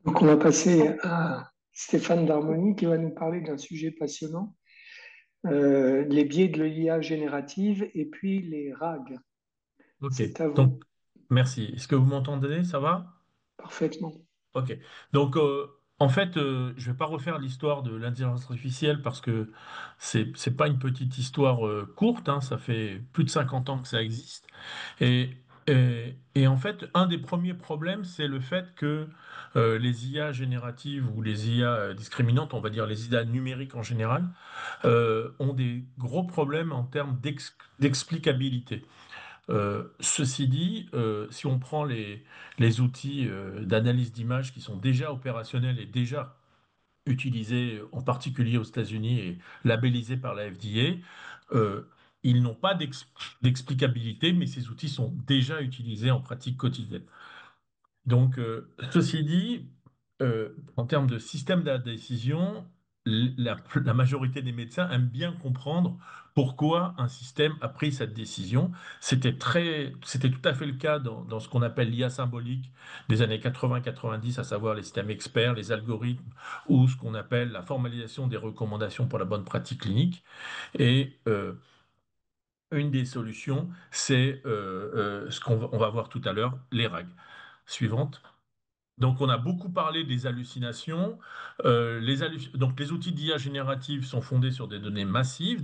Donc, on va passer à Stéphane Darmoni qui va nous parler d'un sujet passionnant, les biais de l'IA générative et puis les RAG. Ok, C'est à donc vous, merci. Est-ce que vous m'entendez? Ça va? parfaitement. Ok. Donc en fait, je vais pas refaire l'histoire de l'intelligence artificielle parce que c'est pas une petite histoire courte, hein, ça fait plus de 50 ans que ça existe. Et, et en fait, un des premiers problèmes, c'est le fait que les IA génératives ou les IA discriminantes, on va dire les IA numériques en général, ont des gros problèmes en termes d'explicabilité. Ceci dit, si on prend les outils d'analyse d'image qui sont déjà opérationnels et déjà utilisés en particulier aux États-Unis et labellisés par la FDA, ils n'ont pas d'explicabilité, mais ces outils sont déjà utilisés en pratique quotidienne. Donc, ceci dit, en termes de système de la décision, la majorité des médecins aiment bien comprendre pourquoi un système a pris cette décision. C'était tout à fait le cas dans ce qu'on appelle l'IA symbolique des années 80-90, à savoir les systèmes experts, les algorithmes, ou ce qu'on appelle la formalisation des recommandations pour la bonne pratique clinique. Et une des solutions, c'est ce on va voir tout à l'heure, les RAG. Suivante. Donc, on a beaucoup parlé des hallucinations. Donc, les outils d'IA générative sont fondés sur des données massives,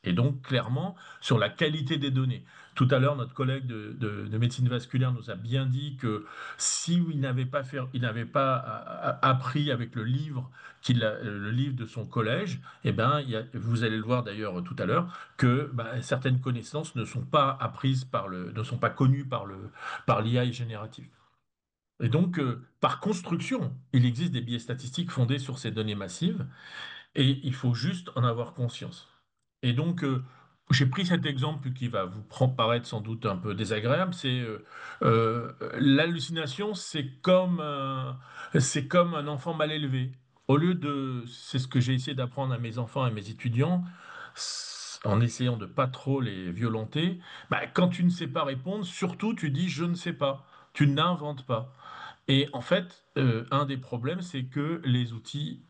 et donc clairement sur la qualité des données. Tout à l'heure, notre collègue de médecine vasculaire nous a bien dit que si il n'avait pas il n'avait pas appris avec le livre de son collège, eh ben, vous allez le voir d'ailleurs tout à l'heure, que certaines connaissances ne sont pas apprises ne sont pas connues par l'IA générative. Et donc, par construction, il existe des biais statistiques fondés sur ces données massives et il faut juste en avoir conscience. Et donc, j'ai pris cet exemple qui va vous paraître sans doute un peu désagréable, c'est l'hallucination, c'est comme un enfant mal élevé. C'est ce que j'ai essayé d'apprendre à mes enfants et mes étudiants, en essayant de pas trop les violenter, quand tu ne sais pas répondre, surtout tu dis je ne sais pas, tu n'inventes pas. Et en fait, un des problèmes, c'est que les outils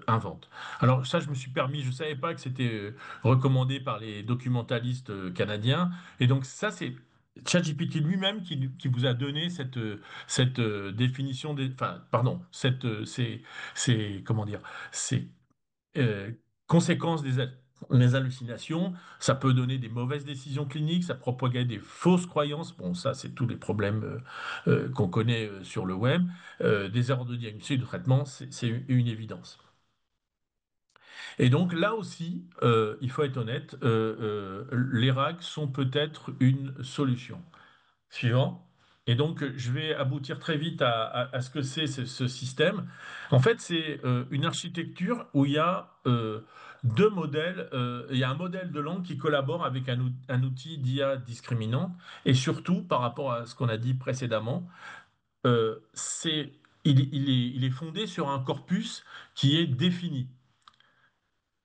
inventent. Alors ça, je me suis permis, je ne savais pas que c'était recommandé par les documentalistes canadiens. Et donc ça, c'est ChatGPT lui-même qui vous a donné cette définition enfin, pardon, comment dire, ces euh, conséquences des hallucinations. Ça peut donner des mauvaises décisions cliniques, ça propager des fausses croyances. Bon, ça, c'est tous les problèmes qu'on connaît sur le web. Des erreurs de diagnostic, de traitement, c'est une évidence. Et donc là aussi, il faut être honnête, les RAG sont peut-être une solution. Suivant. Et donc, je vais aboutir très vite à ce que c'est ce système. En fait, c'est une architecture où il y a deux modèles. Il y a un modèle de langue qui collabore avec un outil d'IA discriminante. Et surtout, par rapport à ce qu'on a dit précédemment, euh, c'est, il est fondé sur un corpus qui est défini.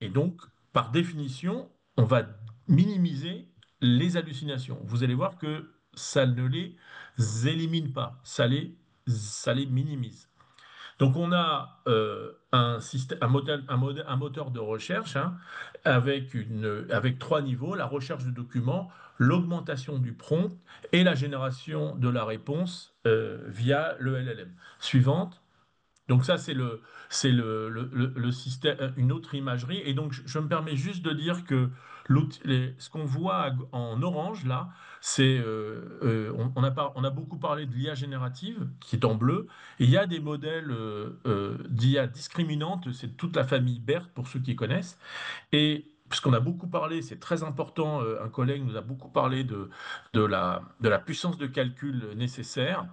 Et donc, par définition, on va minimiser les hallucinations. Vous allez voir que ça ne les élimine pas, ça les minimise. Donc, on a un système, un moteur de recherche hein, avec trois niveaux, la recherche de documents, l'augmentation du prompt et la génération de la réponse via le LLM. Suivante. Donc ça, le système, une autre imagerie. Et donc, je me permets juste de dire que ce qu'on voit en orange, là, on a beaucoup parlé de l'IA générative, qui est en bleu. Et il y a des modèles d'IA discriminante, c'est toute la famille BERT, pour ceux qui connaissent. Et puisqu'on a beaucoup parlé, c'est très important, un collègue nous a beaucoup parlé de la puissance de calcul nécessaire.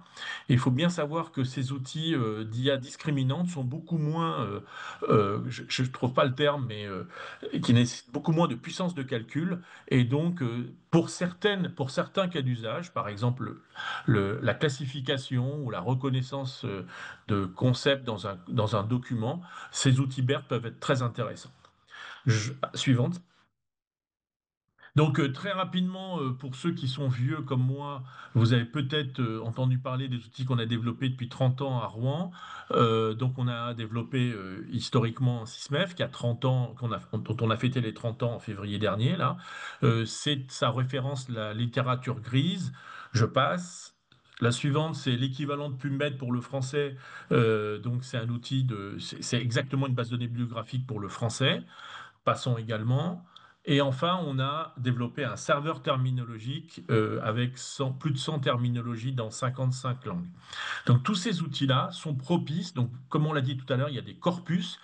Et il faut bien savoir que ces outils d'IA discriminante sont beaucoup moins, je ne trouve pas le terme, mais qui nécessitent beaucoup moins de puissance de calcul. Et donc, pour certains cas d'usage, par exemple la classification ou la reconnaissance de concepts dans un document, ces outils BERT peuvent être très intéressants. Suivante. Donc très rapidement, pour ceux qui sont vieux comme moi, vous avez peut-être entendu parler des outils qu'on a développés depuis 30 ans à Rouen. Donc on a développé historiquement Sysmef qui a 30 ans, dont on a fêté les 30 ans en février dernier là. Ça référence la littérature grise. Je passe. La suivante, c'est l'équivalent de PubMed pour le français. Donc c'est un outil c'est exactement une base de données bibliographique pour le français. Passons également. Et enfin, on a développé un serveur terminologique avec plus de 100 terminologies dans 55 langues. Donc tous ces outils-là sont propices. Donc comme on l'a dit tout à l'heure, il y a des corpus.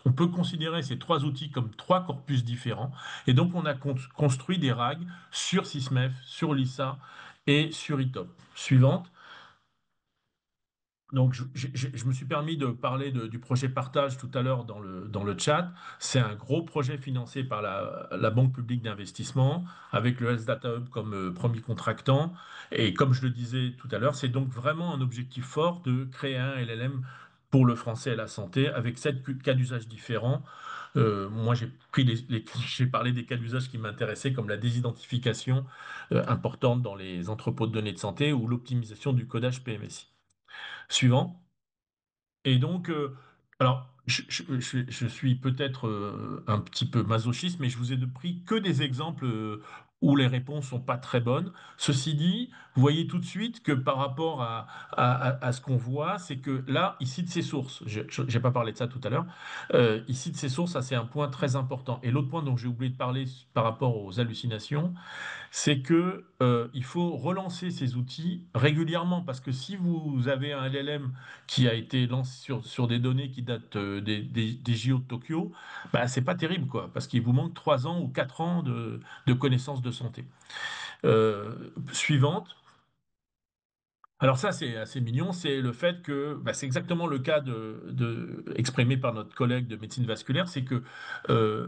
On peut considérer ces trois outils comme trois corpus différents. Et donc on a construit des RAG sur Sysmef, sur Lisa et sur ITOP. Suivante. Donc, je me suis permis de parler du projet Partage tout à l'heure dans le chat. C'est un gros projet financé par la Banque publique d'investissement avec le Health Data Hub comme premier contractant. Et comme je le disais tout à l'heure, c'est donc vraiment un objectif fort de créer un LLM pour le français et la santé avec 7 cas d'usage différents. Moi, j'ai pris j'ai parlé des cas d'usage qui m'intéressaient comme la désidentification importante dans les entrepôts de données de santé ou l'optimisation du codage PMSI. Suivant. Et donc, alors, je suis peut-être un petit peu masochiste, mais je vous ai pris que des exemples où les réponses sont pas très bonnes. Ceci dit, vous voyez tout de suite que par rapport à ce qu'on voit, c'est que là, ici de ses sources, j'ai pas parlé de ça tout à l'heure, ici de ses sources, ça c'est un point très important. Et l'autre point dont j'ai oublié de parler par rapport aux hallucinations, c'est que il faut relancer ces outils régulièrement parce que si vous avez un LLM qui a été lancé sur des données qui datent des JO de Tokyo, bah, c'est pas terrible quoi, parce qu'il vous manque 3 ans ou 4 ans de connaissances de santé. Suivante. Alors ça, c'est assez mignon, c'est le fait que, bah, c'est exactement le cas exprimé par notre collègue de médecine vasculaire, c'est que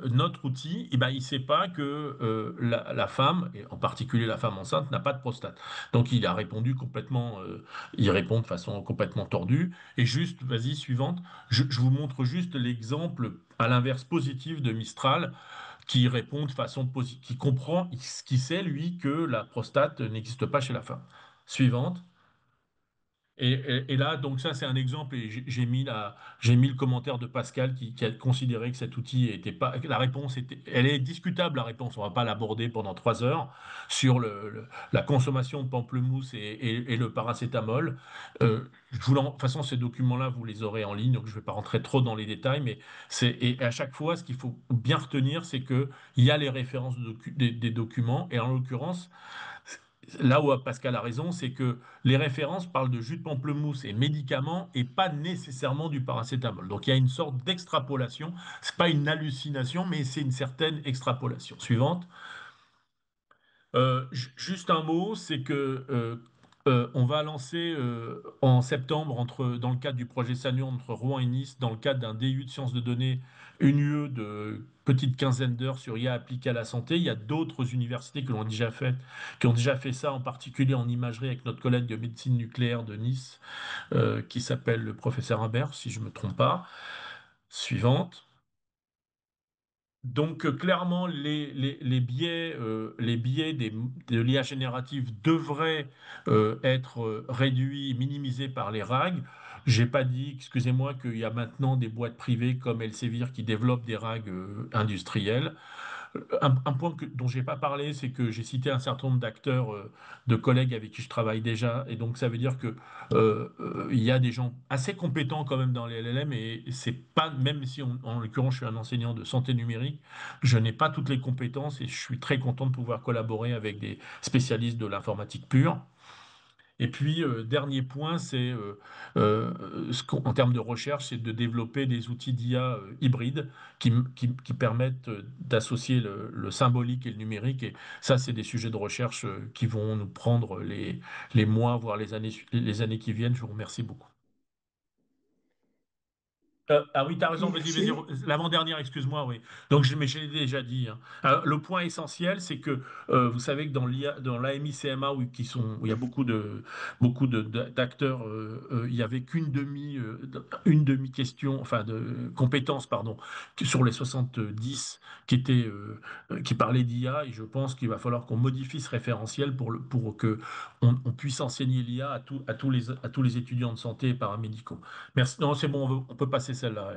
notre outil, eh ben, il ne sait pas que la femme, et en particulier la femme enceinte, n'a pas de prostate. Donc il a répondu complètement, il répond de façon complètement tordue. Et juste, vas-y, suivante, je vous montre juste l'exemple à l'inverse positif de Mistral, qui répond de façon positive, qui comprend, qui sait lui que la prostate n'existe pas chez la femme. Suivante. Et là, donc ça, c'est un exemple, et j'ai mis le commentaire de Pascal qui a considéré que cet outil était pas, que la réponse était, elle est discutable, la réponse, on va pas l'aborder pendant 3 heures, sur la consommation de pamplemousse et le paracétamol. De toute façon, ces documents-là, vous les aurez en ligne, donc je vais pas rentrer trop dans les détails, mais et à chaque fois, ce qu'il faut bien retenir, c'est que il y a les références des documents, et en l'occurrence, là où Pascal a raison, c'est que les références parlent de jus de pamplemousse et médicaments et pas nécessairement du paracétamol. Donc il y a une sorte d'extrapolation. C'est pas une hallucination, mais c'est une certaine extrapolation. Suivante. Juste un mot, c'est que on va lancer en septembre, dans le cadre du projet Saturne entre Rouen et Nice, dans le cadre d'un DU de sciences de données, une UE de petite quinzaine d'heures sur IA appliquée à la santé. Il y a d'autres universités qui ont déjà fait ça, en particulier en imagerie avec notre collègue de médecine nucléaire de Nice, qui s'appelle le professeur Imbert, si je ne me trompe pas. Suivante. Donc clairement, les biais de l'IA générative devraient être réduits, minimisés par les RAG. J'ai pas dit, excusez-moi, qu'il y a maintenant des boîtes privées comme Elsevier qui développent des RAG industriels. Un point dont j'ai pas parlé, c'est que j'ai cité un certain nombre d'acteurs, de collègues avec qui je travaille déjà, et donc ça veut dire que il y a des gens assez compétents quand même dans les LLM, et c'est pas, même si en l'occurrence je suis un enseignant de santé numérique, je n'ai pas toutes les compétences et je suis très content de pouvoir collaborer avec des spécialistes de l'informatique pure. Et puis, dernier point, c'est en termes de recherche, c'est de développer des outils d'IA hybrides qui permettent d'associer le symbolique et le numérique. Et ça, c'est des sujets de recherche qui vont nous prendre les mois, voire les années qui viennent. Je vous remercie beaucoup. Ah oui, tu as raison, Et vas-y, c'est, l'avant-dernière, excuse-moi, oui. Mais je l'ai déjà dit, hein. Le point essentiel, c'est que vous savez que dans l'IA, dans l'AMI-CMA, où il y a d'acteurs, il y avait une demi-question, enfin de compétences, pardon, sur les 70 qui parlaient d'IA, et je pense qu'il va falloir qu'on modifie ce référentiel pour que on puisse enseigner l'IA à tous les étudiants de santé et paramédicaux. Merci. Non, c'est bon, on peut passer celle-là.